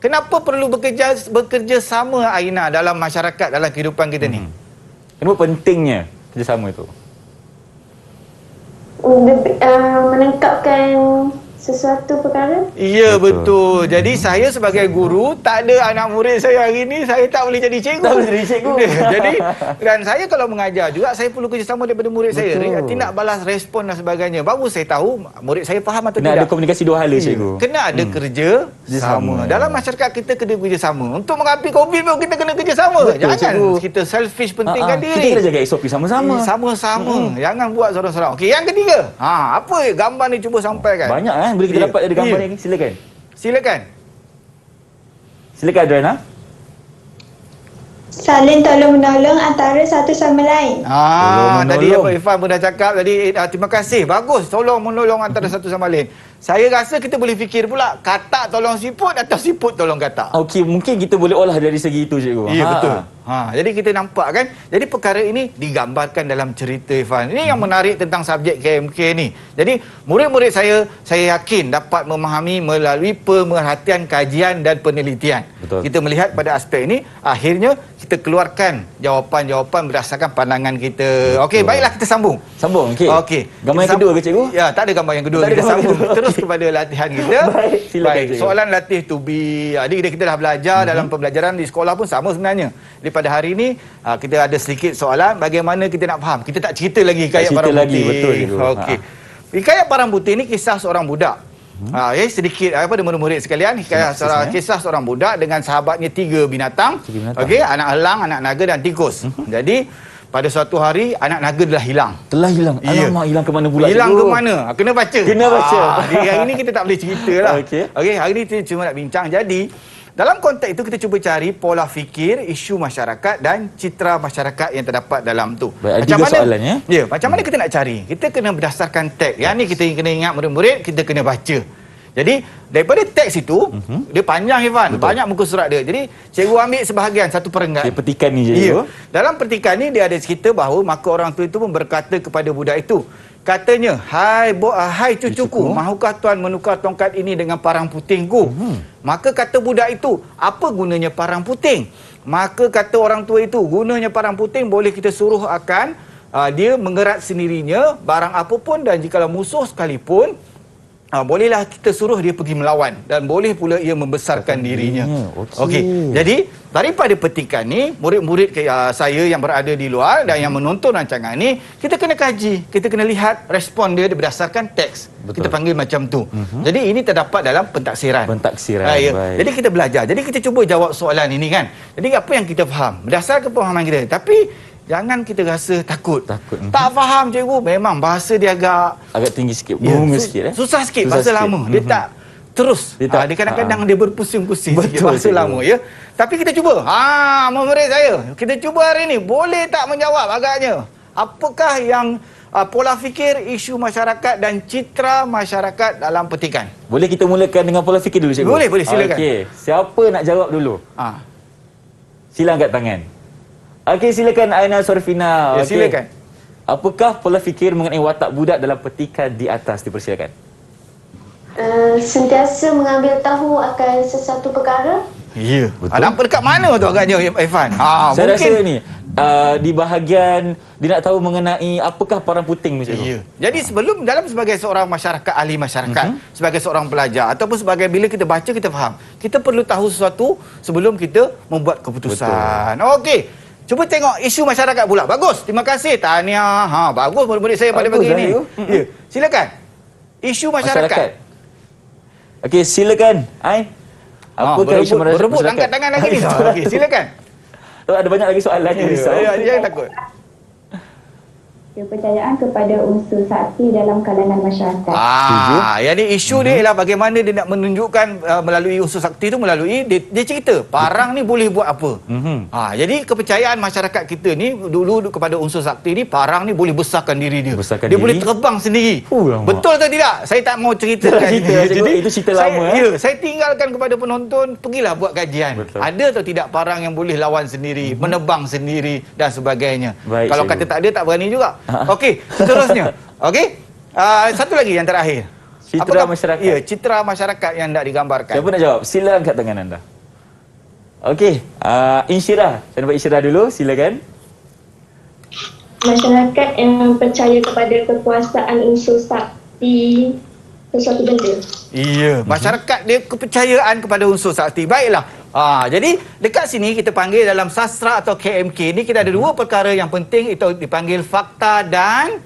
Kenapa perlu bekerja sama Aina dalam masyarakat, dalam kehidupan kita ni? Kenapa pentingnya kerjasama itu? Menangkapkan sesuatu perkara. Ya, betul. Jadi saya sebagai guru, tak ada anak murid saya hari ni, saya tak boleh jadi cikgu. Tak boleh jadi cikgu. Jadi, dan saya kalau mengajar juga, saya perlu kerjasama daripada murid saya. Tindak balas respon dan sebagainya. Baru saya tahu, murid saya faham atau Kena tidak. ada komunikasi dua hala cikgu. Kena ada kerja sama. Dalam masyarakat kita kena kerja sama. Untuk menghadapi COVID pun kita kena kerja sama. Betul, Jangan cikgu. kita selfish pentingkan Kita diri. kena jaga SOP sama-sama. Sama-sama. Jangan buat sorang-sorang. Okey, yang ketiga. Apa gambar ni cuba sampaikan? Banyak boleh kita dapat dari gambar ni. Silakan. Silakan. Silakan Adriana. Saling tolong-menolong antara satu sama lain. Tadi apa Irfan pun dah cakap tadi, terima kasih. Bagus, tolong menolong antara satu sama lain. Saya rasa kita boleh fikir pula, katak tolong siput atau siput tolong katak. Okey, mungkin kita boleh olah dari segi itu cikgu. Ya, betul. Jadi kita nampak kan, jadi perkara ini digambarkan dalam cerita Irfan. Ini yang menarik tentang subjek KMK ni. Jadi murid-murid saya yakin dapat memahami melalui pemerhatian, kajian dan penelitian. Betul. Kita melihat pada aspek ini, akhirnya kita keluarkan jawapan-jawapan berdasarkan pandangan kita. Okey, baiklah kita sambung. Sambung, okey. Okey. Gambar yang kedua ke cikgu? Ya, tak ada gambar yang kedua. Tak ada Kita gambar sambung kedua. terus kepada latihan kita. Baik, silakan, cikgu. Soalan latih to be. Jadi kita dah belajar dalam pembelajaran di sekolah pun sama sebenarnya. Di pada hari ini kita ada sedikit soalan bagaimana kita nak faham. Kita tak cerita lagi hikayat cerita Parang lagi, Putih. betul, cikgu. Okey. Hikayat Parang Putih ni kisah seorang budak. Sedikit murid-murid sekalian, kisah seorang budak dengan sahabatnya 3 binatang. Okey, anak elang, anak naga dan tikus. Jadi pada suatu hari anak naga dah hilang. Telah hilang. Ya. Alamak, hilang ke mana pula? Hilang cikgu? ke mana? Kena baca. Kena baca. Hari ini kita tak boleh cerita lah. Okey. Okey, hari ini kita cuma nak bincang. Jadi, dalam konteks itu kita cuba cari pola fikir, isu masyarakat dan citra masyarakat yang terdapat dalam tu. Baik, ada 3 soalan ya. Ya, macam mana kita nak cari? Kita kena berdasarkan teks. Yang ni kita kena ingat murid-murid, kita kena baca. Jadi, daripada teks itu, dia panjang Irfan, banyak muka surat dia. Jadi, cikgu ambil sebahagian, satu perenggan. Dia petikan ni je. Ya. Dalam petikan ni dia ada cerita bahawa maka orang tua itu pun berkata kepada budak itu, katanya, hai cucuku, mahukah tuan menukar tongkat ini dengan parang putingku? Maka kata budak itu, apa gunanya parang puting? Maka kata orang tua itu, gunanya parang puting boleh kita suruh akan dia mengerat sendirinya barang apa pun, dan jikalau musuh sekalipun bolehlah kita suruh dia pergi melawan, dan boleh pula ia membesarkan dirinya. Okey. Jadi daripada petikan ni, murid-murid saya yang berada di luar dan yang menonton rancangan ni, kita kena kaji, kita kena lihat respon dia berdasarkan teks. Kita panggil macam tu. Jadi ini terdapat dalam pentaksiran. Ya. Baik. Jadi kita belajar. Jadi kita cuba jawab soalan ini kan. Jadi apa yang kita faham berdasarkan pemahaman kita. Tapi jangan kita rasa takut. Tak faham cikgu, memang bahasa dia agak tinggi sikit, bunga sikit. Susah sikit, bahasa lama. Dia tak terus. Dia kadang-kadang dia berpusing-pusing sikit bahasa lama ya. Tapi kita cuba. Murid saya, kita cuba hari ini. Boleh tak menjawab agaknya? Apakah yang pola fikir, isu masyarakat dan citra masyarakat dalam petikan? Boleh kita mulakan dengan pola fikir dulu cikgu? Boleh, silakan. Okey, siapa nak jawab dulu? Sila angkat tangan. Okey, silakan Aina Sorfina. Ya, silakan. Apakah pola fikir mengenai watak budak dalam petikan di atas? Dipersilakan. Sentiasa mengambil tahu akan sesuatu perkara. Ya, nampak dekat mana tu agaknya Irfan? Saya mungkin rasa ni di bahagian dia nak tahu mengenai apakah parang puting ni cikgu. Ya. Jadi sebelum sebagai seorang masyarakat, ahli masyarakat, sebagai seorang pelajar ataupun sebagai bila kita baca kita faham, kita perlu tahu sesuatu sebelum kita membuat keputusan. Okey. Cuba tengok isu masyarakat pula. Bagus. Terima kasih. Tahniah. Bagus murid-murid saya pada pagi ini. Ya. Silakan. Isu masyarakat. Okey, silakan. Ai. Apakah isu masyarakat? Berebut angkat tangan lagi ni. Okey, silakan. Ada banyak lagi soalan yang risau. Jangan takut. Kepercayaan kepada unsur sakti dalam kalangan masyarakat. Jadi isu dia ialah bagaimana dia nak menunjukkan melalui unsur sakti itu, melalui dia cerita parang ni boleh buat apa. Jadi kepercayaan masyarakat kita ni dulu kepada unsur sakti ni, parang ni boleh besarkan diri dia. Dia boleh terbang sendiri. Betul atau tidak? Saya tak mau ceritakan. Jadi itu cerita lama. Saya tinggalkan kepada penonton, pergilah buat kajian. Ada atau tidak parang yang boleh lawan sendiri, menebang sendiri dan sebagainya. Kalau kata tak ada, tak berani juga. Okey, seterusnya. Okey. Satu lagi yang terakhir. Citra masyarakat. Ya, citra masyarakat yang hendak digambarkan. Siapa nak jawab? Sila angkat tangan anda. Okey, Insyirah. Saya nampak Insyirah dulu, silakan. Masyarakat yang percaya kepada kekuasaan unsur sakti sesuatu benda. Ya, masyarakat dia kepercayaan kepada unsur sakti. Baiklah. Jadi dekat sini kita panggil dalam sastra atau KMK ni kita ada 2 perkara yang penting, itu dipanggil fakta dan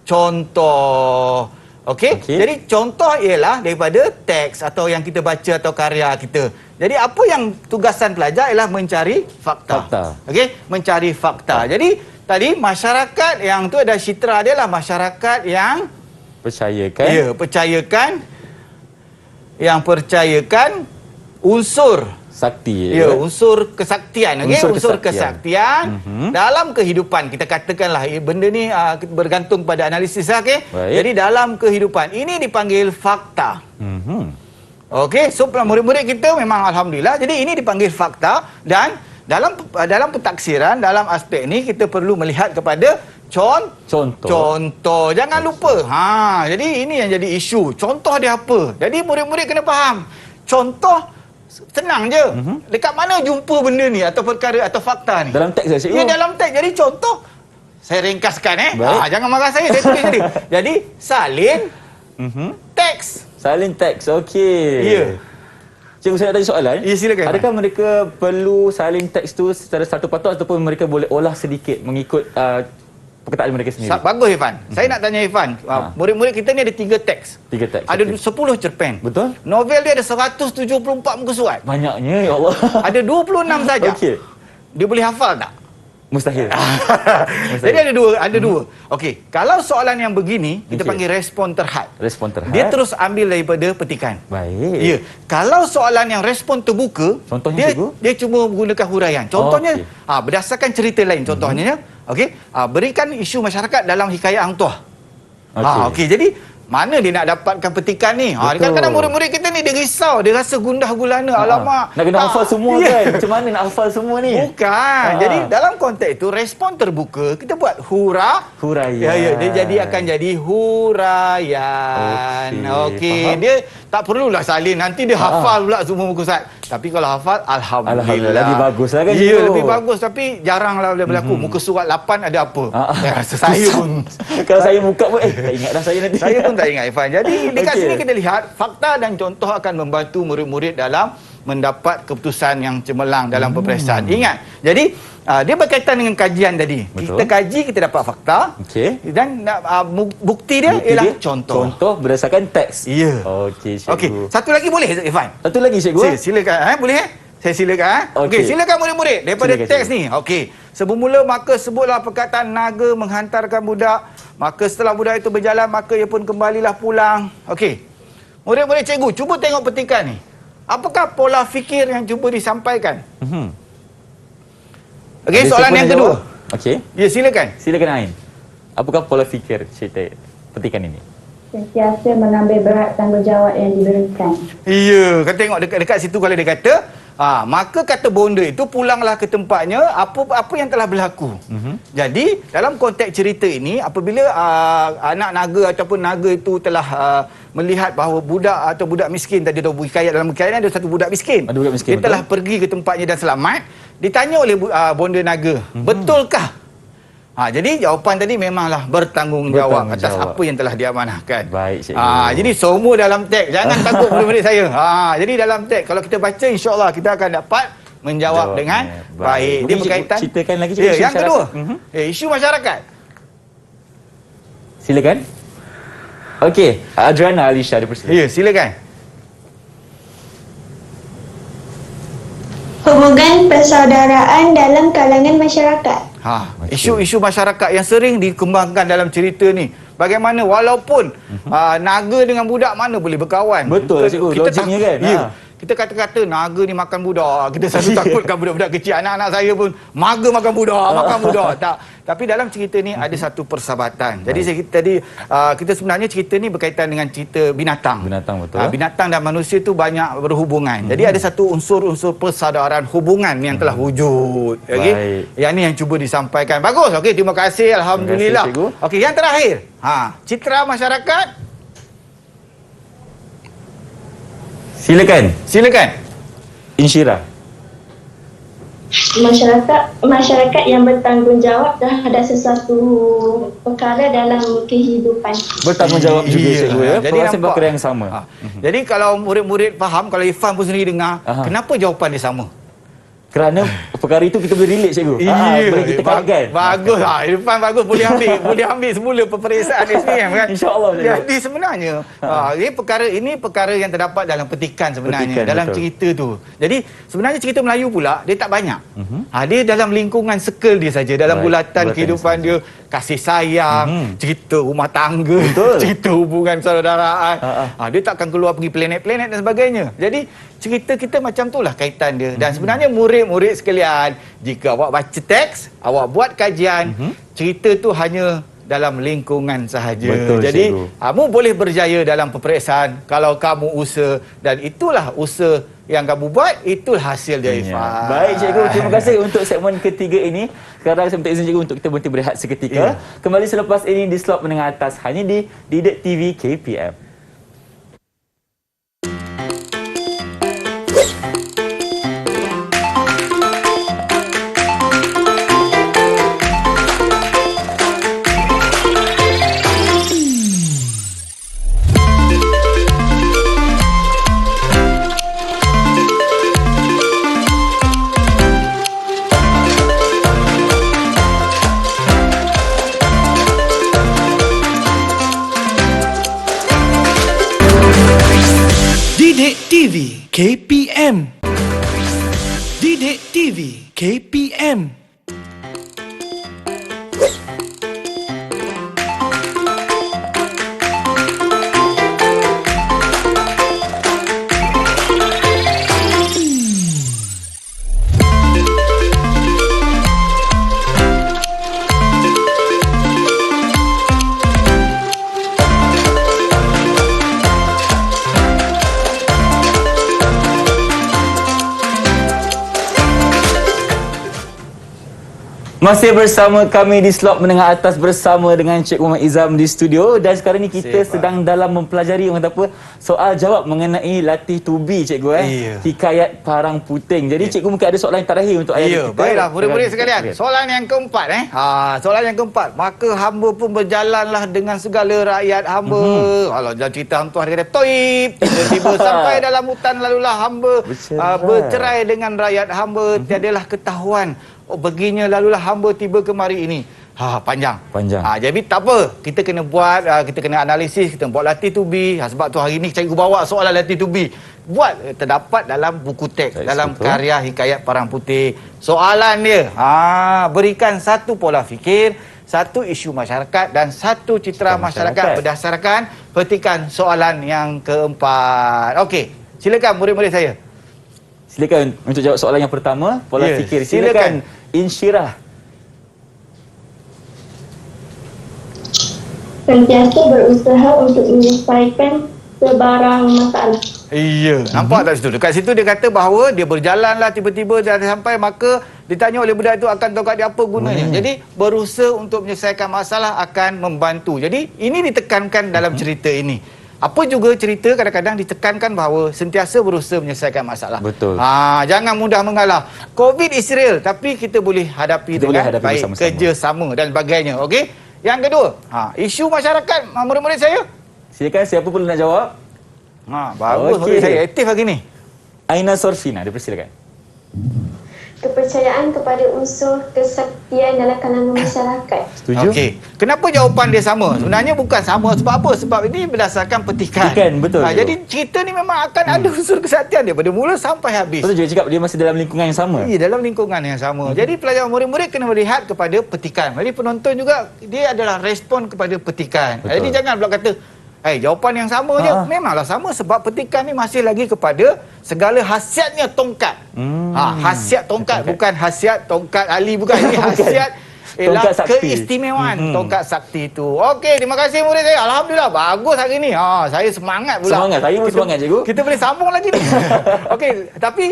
contoh. Okey? Jadi contoh ialah daripada teks atau yang kita baca atau karya kita. Jadi apa yang tugasan pelajar ialah mencari fakta. Okey? Mencari fakta. Jadi tadi masyarakat yang tu ada citra dia lah masyarakat yang percayakan. Ya, percayakan unsur sakti. Ya, unsur kesaktian. Okey, unsur kesaktian dalam kehidupan. Kita katakanlah benda ni bergantung pada analisis, okey. Jadi dalam kehidupan ini dipanggil fakta. Okey, so murid-murid kita memang alhamdulillah. Jadi ini dipanggil fakta, dan dalam pentaksiran, dalam aspek ni kita perlu melihat kepada contoh. Jangan lupa. Jadi ini yang jadi isu. Contoh dia apa? Jadi murid-murid kena faham. Contoh senang je. Dekat mana jumpa benda ni atau perkara atau fakta ni? Dalam teks saja, cikgu. Ya, dalam teks. Jadi contoh, saya ringkaskan jangan marah saya tulis tadi. Jadi salin teks. Salin teks. Okey. Ya. Cikgu, saya nak tanya soalan. Ya, silakan. Adakah mereka perlu salin teks tu secara satu patut ataupun mereka boleh olah sedikit mengikut perkataan mereka sendiri? Bagus Irfan. Saya nak tanya Irfan. Murid-murid kita ni ada 3 teks. 3 teks. Ada okey. 10 cerpen. Betul? Novel dia ada 174 muka surat. Banyaknya, ya Allah. Ada 26 saja. Okey. Dia boleh hafal tak? Mustahil. Jadi ada dua. Okey, kalau soalan yang begini kita Okey. panggil respon terhad. Respon terhad. Dia terus ambil daripada petikan. Baik. Ya. Kalau soalan yang respon terbuka, Contohnya, cikgu? dia cuma menggunakan huraian. Contohnya, Okey. berdasarkan cerita lain contohnya, okey, berikan isu masyarakat dalam hikayat Hang Tuah. Okey, jadi mana dia nak dapatkan petikan ni? Kadang-kadang murid-murid kita ni dia risau, dia rasa gundah gulana. Alamak. Nak kena hafal semua kan? Macam mana nak hafal semua ni? Bukan. Jadi dalam konteks itu respon terbuka, kita buat huraian. Ya, dia akan jadi huraian. Okey. Faham. Dia tak perlulah salin, nanti dia hafal pula semua muka surat. Tapi kalau hafal, alhamdulillah. Lebih bagus lah kan? Ya, cikgu? lebih bagus, tapi jaranglah boleh berlaku. Muka surat 8 ada apa? Saya pun Kalau saya buka pun, tak ingat dah saya nanti. saya pun tak ingat Irfan. Jadi dekat Okey. sini kita lihat fakta dan contoh akan membantu murid-murid dalam mendapat keputusan yang cemerlang dalam peperiksaan. Ingat. Jadi dia berkaitan dengan kajian tadi. Betul. Kita kaji, kita dapat fakta. Okey. Dan bukti dia Bukti ialah dia, contoh. Contoh berdasarkan teks. Ya. Okey, cikgu. Okey, satu lagi boleh Irfan? Satu lagi, cikgu. Silakan. Boleh? Saya silakan. Okey, Okey. silakan murid-murid daripada Silakan, teks cikgu. ni. Okey. Semula maka sebutlah perkataan naga menghantarkan budak. Maka setelah budak itu berjalan, maka ia pun kembalilah pulang. Okey. Murid-murid cikgu, cuba tengok petikan ni. Apakah pola fikir yang cuba disampaikan? Okey, Ada soalan siapa yang nak kedua. jawab? Okey. Ya, silakan. Silakan Ain. Apakah pola fikir cerita petikan ini? Sentiasa mengambil berat tanggungjawab yang diberikan. Ya, kau tengok dekat situ kalau dia kata, maka kata bonda itu pulanglah ke tempatnya apa yang telah berlaku. Jadi, dalam konteks cerita ini, apabila anak naga ataupun naga itu telah melihat bahawa budak atau budak miskin, tadi tahu hikayat dalam hikayat ni ada satu budak miskin. Ada budak miskin, Dia telah pergi ke tempatnya dan selamat. Ditanya oleh bonda naga, betulkah? Jadi jawapan tadi memanglah bertanggungjawab atas apa yang telah diamanahkan. Baik, cikgu. Jadi semua dalam teks. Jangan takut murid-murid saya. Jadi dalam teks kalau kita baca, insya-Allah kita akan dapat menjawab dengan baik. Dia Mungkin berkaitan. cikgu ceritakan lagi, cikgu, Ya, isu yang kedua. masyarakat. Isu masyarakat. Silakan. Okey, Adriana Alisha dipersilakan. Ya, silakan. Hubungan persaudaraan dalam kalangan masyarakat. Isu-isu masyarakat yang sering dikembangkan dalam cerita ni. Bagaimana walaupun naga dengan budak mana boleh berkawan. Betul, cikgu. Logiknya kan? Ya. Kita kata-kata naga ni makan budak. Kita selalu takutkan budak-budak kecil. Anak-anak saya pun naga makan budak. Tak. Tapi dalam cerita ni ada satu persahabatan. Jadi kita sebenarnya cerita ni berkaitan dengan cerita binatang. Binatang, betul. Binatang dan manusia tu banyak berhubungan. Jadi ada satu unsur-unsur persaudaraan hubungan yang telah wujud. Okey. Baik. Yang ni yang cuba disampaikan. Bagus. Okey, terima kasih. Alhamdulillah. Terima kasih, cikgu. Okey, yang terakhir. Citra masyarakat. Silakan. Insyirah. Masyarakat yang bertanggungjawab terhadap sesuatu perkara dalam kehidupan. Bertanggungjawab juga, Ya. cikgu ya. Jadi Perasaan nampak. perkara yang sama. Jadi kalau murid-murid faham, kalau Irfan pun sendiri dengar, kenapa jawapan dia sama? Kerana perkara itu kita boleh relate, cikgu. Boleh kita kaitkan. Bagus. Irfan bagus. Boleh ambil semula peperiksaan SPM kan. InsyaAllah, cikgu. Jadi sebenarnya ini perkara yang terdapat dalam petikan sebenarnya. Petikan, dalam betul. cerita tu. Jadi sebenarnya cerita Melayu pula dia tak banyak. Dia dalam lingkungan circle dia saja. Dalam Baik, bulatan bulatan kehidupan dia. Kasih sayang, cerita rumah tangga, Betul. cerita hubungan persaudaraan. Dia tak akan keluar pergi planet-planet dan sebagainya. Jadi cerita kita macam itulah kaitan dia. Dan sebenarnya murid-murid sekalian, jika awak baca teks, awak buat kajian, cerita tu hanya dalam lingkungan sahaja. Betul, jadi cikgu. kamu boleh berjaya dalam peperiksaan kalau kamu usaha, dan itulah usaha yang kamu buat, itulah hasil dia, Irfan. Baik, cikgu. Terima kasih untuk segmen ketiga ini. Sekarang saya minta izin cikgu untuk kita berhenti berehat seketika. Kembali selepas ini di slot menengah atas hanya di Didik TV KPM. TV KPM. Didik TV KPM. Masih bersama kami di slot menengah atas bersama dengan Cikgu Muhammad Izam di studio, dan sekarang ni kita sedang dalam mempelajari orang kata apa, soal jawab mengenai latih tubi cikgu hikayat Parang Puting. Jadi cikgu mungkin ada soalan yang terakhir untuk ayat kita. Baiklah murid-murid sekalian. Soalan yang keempat soalan yang keempat. Maka hamba pun berjalanlah dengan segala rakyat hamba. Kalau dah cerita hang tuan dia kata toib. Tiba-tiba sampai dalam hutan lalulah hamba bercerai dengan rakyat hamba, tiadalah ketahuan. Oh, beginya lalulah hamba tiba kemari ini. Panjang. Jadi tak apa. Kita kena buat, kita kena analisis, kita buat latih tubi. Sebab tu hari ni cikgu bawa soalan latih tubi. Buat terdapat dalam buku teks, dalam karya hikayat Parang Putih. Soalan dia, berikan satu pola fikir, satu isu masyarakat dan satu citra masyarakat berdasarkan petikan soalan yang keempat. Okey, silakan murid-murid saya. Silakan untuk jawab soalan yang pertama, pola fikir. Silakan Insyirah. Sentiasa berusaha untuk menyelesaikan sebarang masalah. Nampak tak situ? Dekat situ dia kata bahawa dia berjalanlah tiba-tiba dah sampai, maka ditanya oleh budak itu akan tongkat dia apa gunanya. Jadi berusaha untuk menyelesaikan masalah akan membantu. Jadi ini ditekankan dalam cerita ini. Apa juga cerita kadang-kadang ditekankan bahawa sentiasa berusaha menyelesaikan masalah. Betul. Jangan mudah mengalah. COVID is real, tapi kita boleh hadapi dengan baik, kerjasama dan sebagainya. Okey? Yang kedua, isu masyarakat, murid-murid saya. Silakan, siapa pun nak jawab. Bagus, murid saya aktif hari ni. Aina Sorfina, dipersilakan. Kepercayaan kepada unsur kesaktian dalam kalangan masyarakat. Setuju? Okey. Kenapa jawapan dia sama? Sebenarnya bukan sama. Sebab apa? Sebab ini berdasarkan petikan. Betul. Jadi cerita ni memang akan ada unsur kesaktian daripada mula sampai habis. Betul juga cakap dia masih dalam lingkungan yang sama. Dalam lingkungan yang sama. Jadi pelajar murid-murid kena melihat kepada petikan. Jadi penonton juga dia adalah respon kepada petikan. Betul. Jadi jangan pula kata jawapan yang sama je. Memanglah sama sebab petikan ni masih lagi kepada segala khasiatnya tongkat. Khasiat tongkat, bukan khasiat tongkat Ali, bukan. Ini khasiat ialah keistimewaan tongkat sakti itu. Okey, terima kasih murid saya. Alhamdulillah bagus hari ni. Saya semangat pula. Saya pun semangat cikgu. Kita boleh sambung lagi ni. Okey, tapi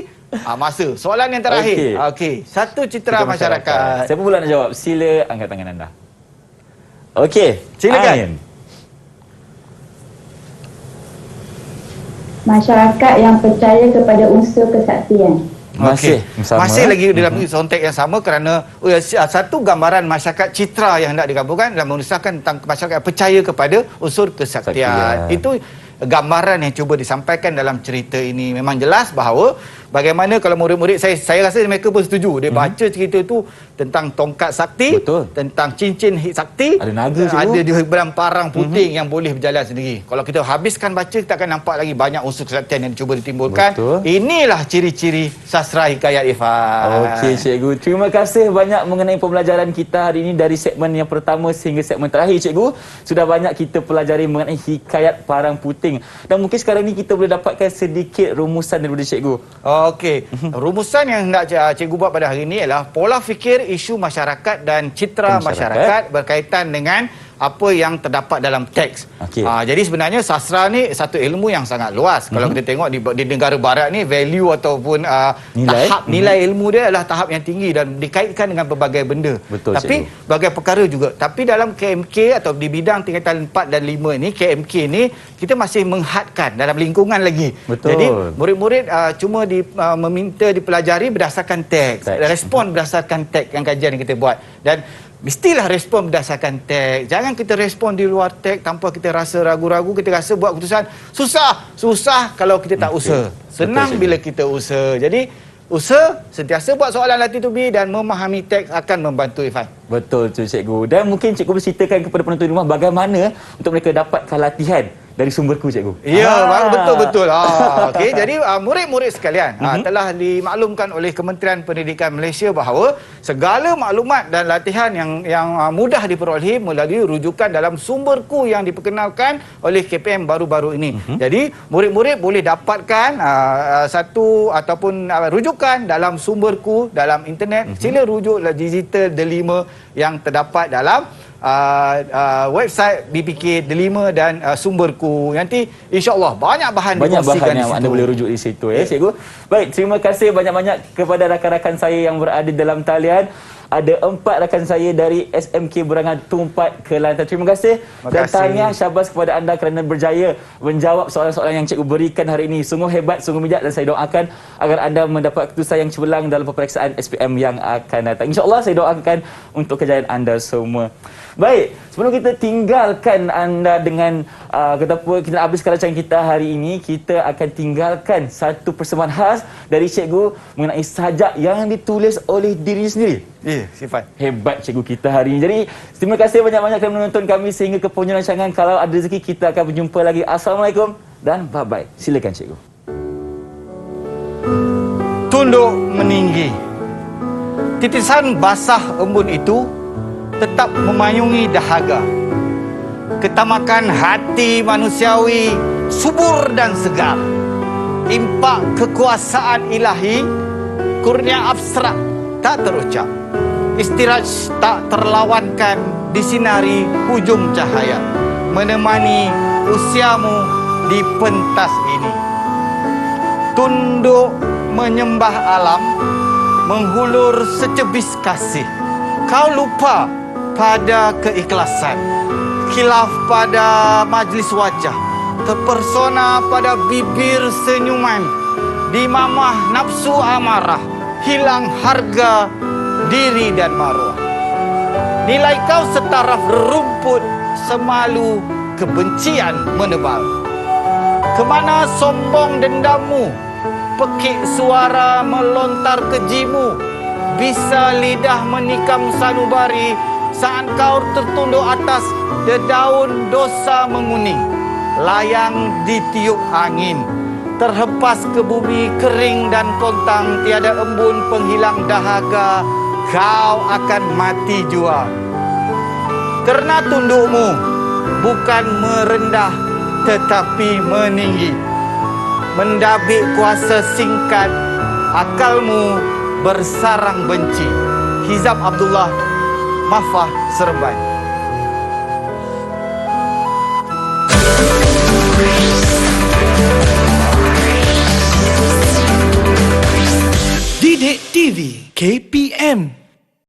masa soalan yang terakhir. Okey, satu citra masyarakat. Siapa pula nak jawab? Sila angkat tangan anda. Okey, silakan. Masyarakat yang percaya kepada unsur kesaktian. Masih lagi dalam konteks yang sama kerana satu gambaran masyarakat citra yang hendak digabungkan dan menusahkan tentang masyarakat percaya kepada unsur kesaktian. Itu gambaran yang cuba disampaikan dalam cerita ini. Memang jelas bahawa bagaimana kalau murid-murid saya rasa mereka pun setuju. Dia baca cerita itu tentang tongkat sakti, tentang cincin sakti, ada naga, ada di Parang Puting yang boleh berjalan sendiri. Kalau kita habiskan baca, kita akan nampak lagi banyak unsur kesaktian yang cuba ditimbulkan. Inilah ciri-ciri sastra hikayat Irfan. Okey cikgu, terima kasih banyak mengenai pembelajaran kita hari ini dari segmen yang pertama sehingga segmen terakhir cikgu. Sudah banyak kita pelajari mengenai hikayat Parang Puting. Dan mungkin sekarang ni kita boleh dapatkan sedikit rumusan daripada cikgu. Okey, rumusan yang hendak cikgu buat pada hari ini ialah pola fikir isu masyarakat dan citra masyarakat berkaitan dengan apa yang terdapat dalam teks. Jadi sebenarnya sastra ni satu ilmu yang sangat luas. Kalau kita tengok di negara barat ni, value ataupun tahap nilai ilmu dia adalah tahap yang tinggi dan dikaitkan dengan berbagai benda. Tapi berbagai perkara juga. Tapi dalam KMK atau di bidang tingkatan 4 dan 5 ni, KMK ni kita masih menghadkan dalam lingkungan lagi. Jadi murid-murid cuma meminta dipelajari berdasarkan teks, respon berdasarkan teks yang kajian yang kita buat. Dan mestilah respon berdasarkan teks. Jangan kita respon di luar teks tanpa kita rasa ragu-ragu, kita rasa buat keputusan susah kalau kita tak usaha. Senang bila kita usaha. Jadi usaha sentiasa buat soalan latih tubi dan memahami teks akan membantu Irfan. Betul tu cikgu. Dan mungkin cikgu berceritakan kepada penonton di rumah bagaimana untuk mereka dapatkan latihan dari sumberku, cikgu. Ya, betul-betul. Okey, jadi murid-murid sekalian, telah dimaklumkan oleh Kementerian Pendidikan Malaysia bahawa segala maklumat dan latihan yang mudah diperolehi melalui rujukan dalam sumberku yang diperkenalkan oleh KPM baru-baru ini. Jadi, murid-murid boleh dapatkan satu ataupun rujukan dalam sumberku dalam internet. Sila rujuk digital Delima yang terdapat dalam website BPK Delima dan sumberku. Nanti insya-Allah banyak bahan dikongsikan di situ. Anda boleh rujuk di situ ya, cikgu. Baik, terima kasih banyak-banyak kepada rakan-rakan saya yang berada dalam talian. Ada 4 rakan saya dari SMK Berangan Tumpat, Kelantan. Terima kasih. Dan tahniah syabas kepada anda kerana berjaya menjawab soalan-soalan yang cikgu berikan hari ini. Sungguh hebat, sungguh bijak, dan saya doakan agar anda mendapat keputusan yang cemerlang dalam peperiksaan SPM yang akan datang. InsyaAllah saya doakan untuk kejayaan anda semua. Baik, sebelum kita tinggalkan anda dengan kita habiskan rancangan kita hari ini, kita akan tinggalkan satu persembahan khas dari cikgu mengenai sajak yang ditulis oleh diri sendiri. Ya, sifat. Hebat cikgu kita hari ini. Jadi, terima kasih banyak-banyak kerana menonton kami sehingga ke penghujung rancangan. Kalau ada rezeki, kita akan berjumpa lagi. Assalamualaikum dan bye-bye. Silakan cikgu. Tunduk meninggi. Titisan basah embun itu tetap memayungi dahaga. Ketamakan hati manusiawi subur dan segar. Impak kekuasaan ilahi, kurnia abstrak tak terucap. Istiraj tak terlawankan disinari hujung cahaya, menemani usiamu di pentas ini. Tunduk menyembah alam, menghulur secebis kasih. Kau lupa pada keikhlasan, khilaf pada majlis wajah, terpersona pada bibir senyuman, dimamah nafsu amarah, hilang harga diri dan maruah. Nilai kau setaraf rumput, semalu kebencian menebal. Kemana sombong dendammu, pekik suara melontar kejimu, bisa lidah menikam sanubari saat kau tertunduk atas dedaun dosa menguning. Layang ditiup angin, terhempas ke bumi kering dan kontang, tiada embun penghilang dahaga, kau akan mati jua. Kerana tundukmu bukan merendah tetapi meninggi. Mendabik kuasa singkat, akalmu bersarang benci. Hizab Abdullah, Mahfah Seremban. Didik TV KPM